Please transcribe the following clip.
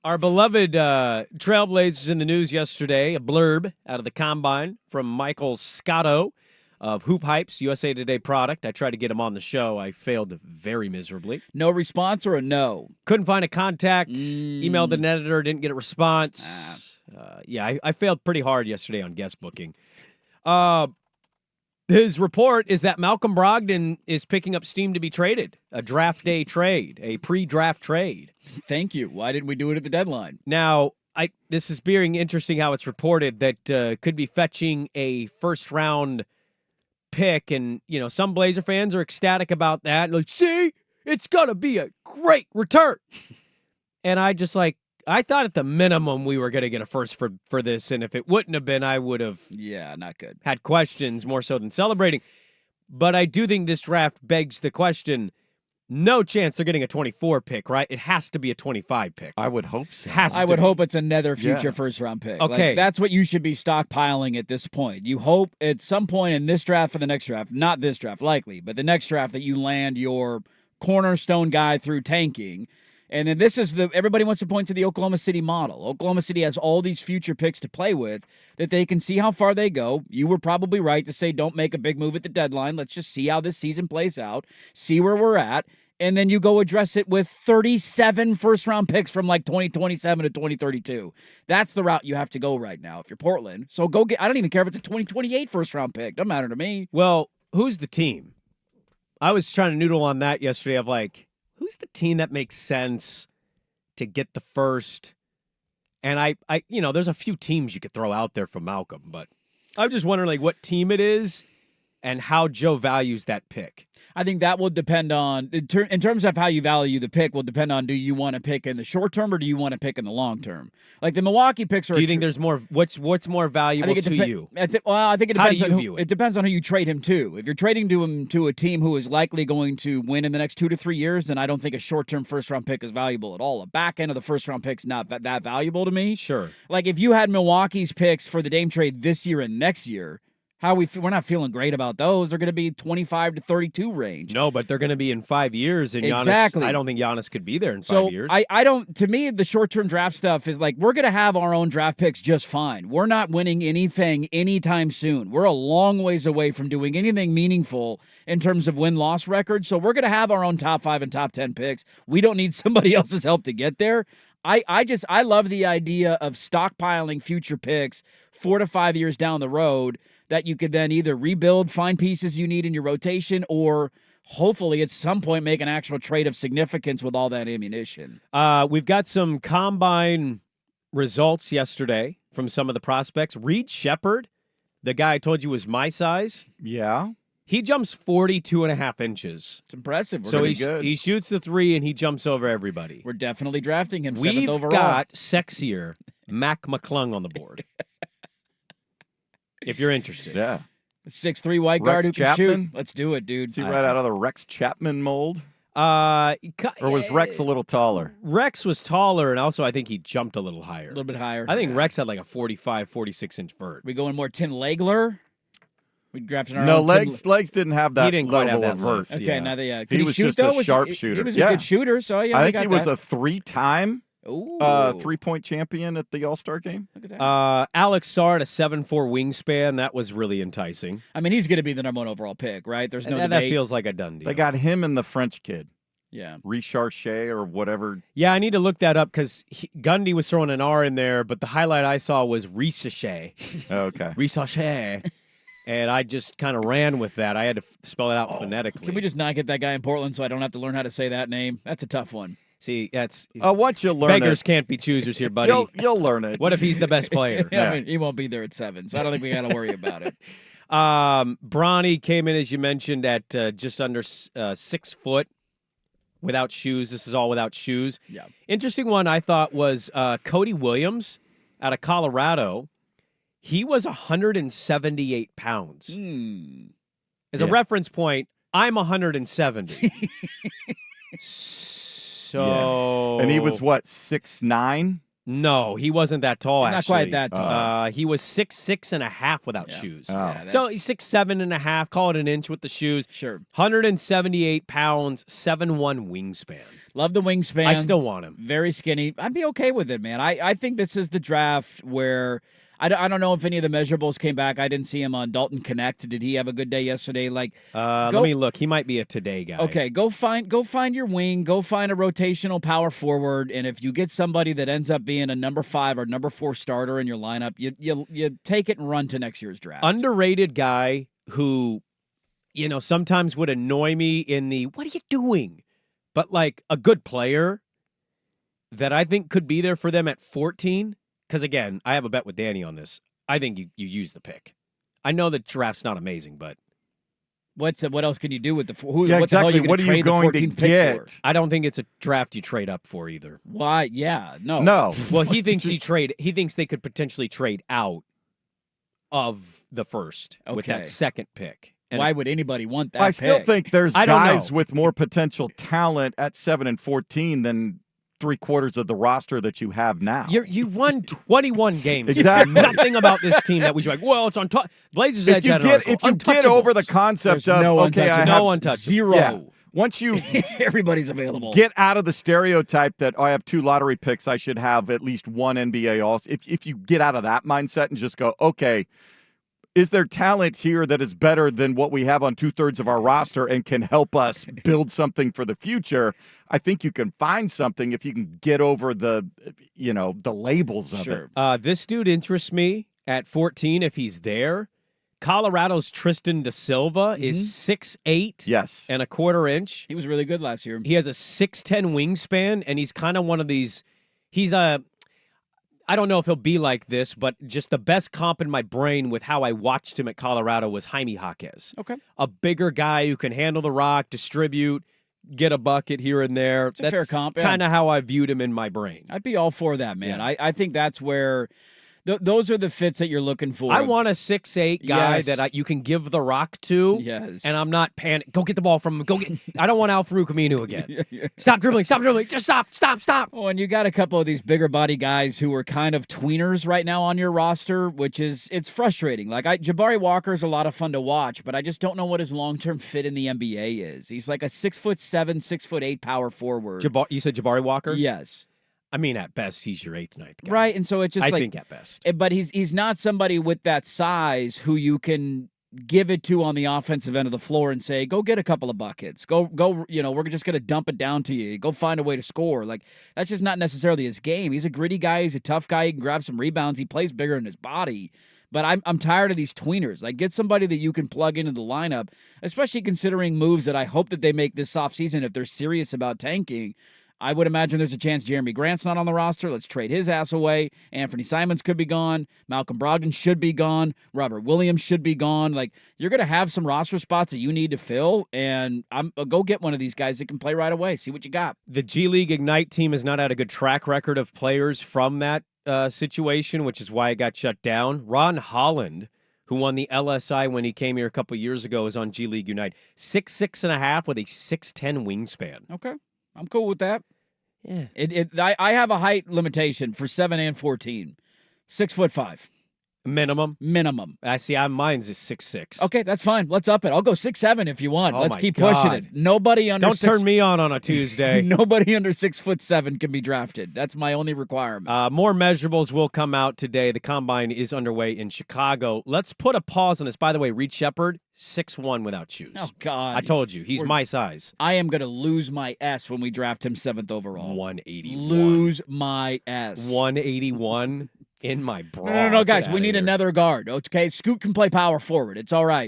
Our beloved Trailblazers in the news yesterday, a blurb out of the Combine from Michael Scotto of Hoop Hypes, USA Today product. I tried to get him on the show. I failed very miserably. No response or a no? Couldn't find a contact. Emailed an editor, didn't get a response. I failed pretty hard yesterday on guest booking. His report is that Malcolm Brogdon is picking up steam to be traded. A draft day trade, a pre-draft trade. Thank you. Why didn't we do it at the deadline? Now, this is being interesting how it's reported that could be fetching a first-round pick, and some Blazer fans are ecstatic about that. Like, see, it's gonna be a great return. And I thought at the minimum we were gonna get a first for this, and if it wouldn't have been, I would have not good. Had questions more so than celebrating. But I do think this draft begs the question. No chance they're getting a 24 pick, right? It has to be a 25 pick. I would hope so. I would hope it's another future first-round pick. Okay. Like, that's what you should be stockpiling at this point. You hope at some point in this draft or the next draft, not this draft likely, but the next draft that you land your cornerstone guy through tanking. And then everybody wants to point to the Oklahoma City model. Oklahoma City has all these future picks to play with that they can see how far they go. You were probably right to say don't make a big move at the deadline. Let's just see how this season plays out, see where we're at, and then you go address it with 37 first-round picks from like 2027 to 2032. That's the route you have to go right now if you're Portland. So go get – I don't even care if it's a 2028 first-round pick. Doesn't matter to me. Well, who's the team? I was trying to noodle on that yesterday of like, who's the team that makes sense to get the first? And I there's a few teams you could throw out there for Malcolm, but I'm just wondering like what team it is and how Joe values that pick. I think that will depend on, in terms of how you value the pick, will depend on do you want to pick in the short term or do you want to pick in the long term? Like the Milwaukee picks are. Do you think there's more? What's more valuable to you? I think it depends. How do you on view it? It depends on who you trade him to. If you're trading him to a team who is likely going to win in the next 2 to 3 years, then I don't think a short-term first-round pick is valuable at all. A back end of the first-round pick's not that valuable to me. Sure. Like if you had Milwaukee's picks for the Dame trade this year and next year. We're not feeling great about those. They're going to be 25 to 32 range. No, but they're going to be in 5 years, and exactly. Giannis, I don't think Giannis could be there in 5 years. I don't. To me, the short-term draft stuff is like we're going to have our own draft picks just fine. We're not winning anything anytime soon. We're a long ways away from doing anything meaningful in terms of win-loss records. So we're going to have our own top 5 and top 10 picks. We don't need somebody else's help to get there. I love the idea of stockpiling future picks 4 to 5 years down the road that you could then either rebuild, find pieces you need in your rotation, or hopefully at some point make an actual trade of significance with all that ammunition. We've got some combine results yesterday from some of the prospects. Reed Shepherd, the guy I told you was my size. Yeah. He jumps 42.5 inches. It's impressive. So he shoots the three and he jumps over everybody. We're definitely drafting him 7th We've overall. got sexier Mac McClung on the board. If you're interested. Yeah. 6'3" white guard who can shoot. Let's do it, dude. Is he right out of the Rex Chapman mold? Or was Rex a little taller? Rex was taller, and also I think he jumped a little higher. A little bit higher. I think Rex had like a 45, 46-inch vert. We going more Tim Legler? We drafted our no, own legs didn't have that he didn't quite level have that of vert. Okay, yeah. now he was shoot, just a though? sharpshooter. He was a good shooter, so yeah. I think he was a 3-time Ooh. 3-point champion at the All-Star game. Look at that. Alex Sard, a 7'4" wingspan. That was really enticing. I mean, he's going to be the number 1 overall pick, right? There's no debate. That feels like a done deal. They got him and the French kid. Yeah. Recharche or whatever. Yeah, I need to look that up because Gundy was throwing an R in there, but the highlight I saw was Recharche. Okay. Recharche. And I just kind of ran with that. I had to spell it out phonetically. Can we just not get that guy in Portland so I don't have to learn how to say that name? That's a tough one. See, that's once you learn beggars can't be choosers here, buddy. You'll learn it. What if he's the best player? I mean, he won't be there at 7, so I don't think we got to worry about it. Bronny came in, as you mentioned, at just under 6 foot without shoes. This is all without shoes. Yeah. Interesting one I thought was Cody Williams out of Colorado. He was 178 pounds. As a reference point, I'm 170. So, and he was what, 6'9"? No, he wasn't that tall. Not quite that tall. He was 6'6.5" without shoes. Yeah, so he's 6'7.5". Call it an inch with the shoes. Sure. 178 pounds, 7'1" wingspan. Love the wingspan. I still want him. Very skinny. I'd be okay with it, man. I think this is the draft where I don't know if any of the measurables came back. I didn't see him on Dalton Connect. Did he have a good day yesterday? Like, Let me look. He might be a today guy. okay, go find your wing. Go find a rotational power forward, and if you get somebody that ends up being a number 5 or number 4 starter in your lineup, you take it and run to next year's draft. Underrated guy who, sometimes would annoy me in the "what are you doing?" but like a good player that I think could be there for them at 14. Because, again, I have a bet with Danny on this. I think you use the pick. I know the draft's not amazing, but... What else can you do with the... Who, Yeah, what the hell exactly. are you What are you going to pick get? for? I don't think it's a draft you trade up for either. Why? Yeah, no. No. Well, he thinks he thinks they could potentially trade out of the first with Okay. that second pick. And Why would anybody want that I still pick? think there's I don't guys know. with more potential talent at 7 and 14 than 3/4 of the roster that you have now. You won 21 games. Exactly. There's nothing about this team that we should be like, well, it's on top. Blazers if Edge you had an get article. if you get over the Untouchables. concept There's of no okay, I untouchables. have No untouchables. 0. Yeah. Once you Everybody's available. get out of the stereotype that I have 2 lottery picks, I should have at least 1 NBA All. If you get out of that mindset and just go, okay, is there talent here that is better than what we have on 2/3 of our roster and can help us build something for the future? I think you can find something if you can get over the labels of Sure. it. This dude interests me at 14 if he's there. Colorado's Tristan da Silva is 6'8" Yes. and a 1/4 inch. He was really good last year. He has a 6'10" wingspan, and he's kind of one of these. I don't know if he'll be like this, but just the best comp in my brain with how I watched him at Colorado was Jaime Jaquez. Okay. A bigger guy who can handle the rock, distribute, get a bucket here and there. It's a fair comp, yeah. Kind of how I viewed him in my brain. I'd be all for that, man. Yeah. I think that's where those are the fits that you're looking for. I want a 6'8" guy Yes. that you can give the rock to. Yes. And I'm not panic. Go get the ball from him. Go get. I don't want Al Farouk Aminu again. Stop dribbling. Stop dribbling. Just stop. Oh, and you got a couple of these bigger body guys who are kind of tweeners right now on your roster, which it's frustrating. Like Jabari Walker's a lot of fun to watch, but I just don't know what his long-term fit in the NBA is. He's like a 6'7", 6'8" power forward. You said Jabari Walker? Yes. I mean, at best, he's your 8th, 9th guy. Right, and so it's just I like think at best. But he's not somebody with that size who you can give it to on the offensive end of the floor and say, go get a couple of buckets. Go, we're just going to dump it down to you. Go find a way to score. Like, that's just not necessarily his game. He's a gritty guy. He's a tough guy. He can grab some rebounds. He plays bigger in his body. But I'm tired of these tweeners. Like, get somebody that you can plug into the lineup, especially considering moves that I hope that they make this offseason if they're serious about tanking. I would imagine there's a chance Jeremy Grant's not on the roster. Let's trade his ass away. Anthony Simons could be gone. Malcolm Brogdon should be gone. Robert Williams should be gone. Like, you're going to have some roster spots that you need to fill, and go get one of these guys that can play right away. See what you got. The G League Ignite team has not had a good track record of players from that situation, which is why it got shut down. Ron Holland, who won the LSI when he came here a couple years ago, is on G League Unite. 6'6.5" with a 6'10" wingspan. Okay. I'm cool with that. Yeah. I have a height limitation for 7 and 14. 6'5". Minimum. I see. Mine's is 6'6". Okay, that's fine. Let's up it. I'll go 6'7" if you want. Oh Let's my keep pushing God. it. Nobody under Don't turn me on a Tuesday. Nobody under 6'7" can be drafted. That's my only requirement. More measurables will come out today. The combine is underway in Chicago. Let's put a pause on this. By the way, Reed Shepard, 6'1" without shoes. Oh, God. I told you, he's my size. I am going to lose my S when we draft him 7th overall. 181. Lose my S. 181 in my bra. No, Get guys. outta We need here. another guard. Okay, Scoot can play power forward. It's all right.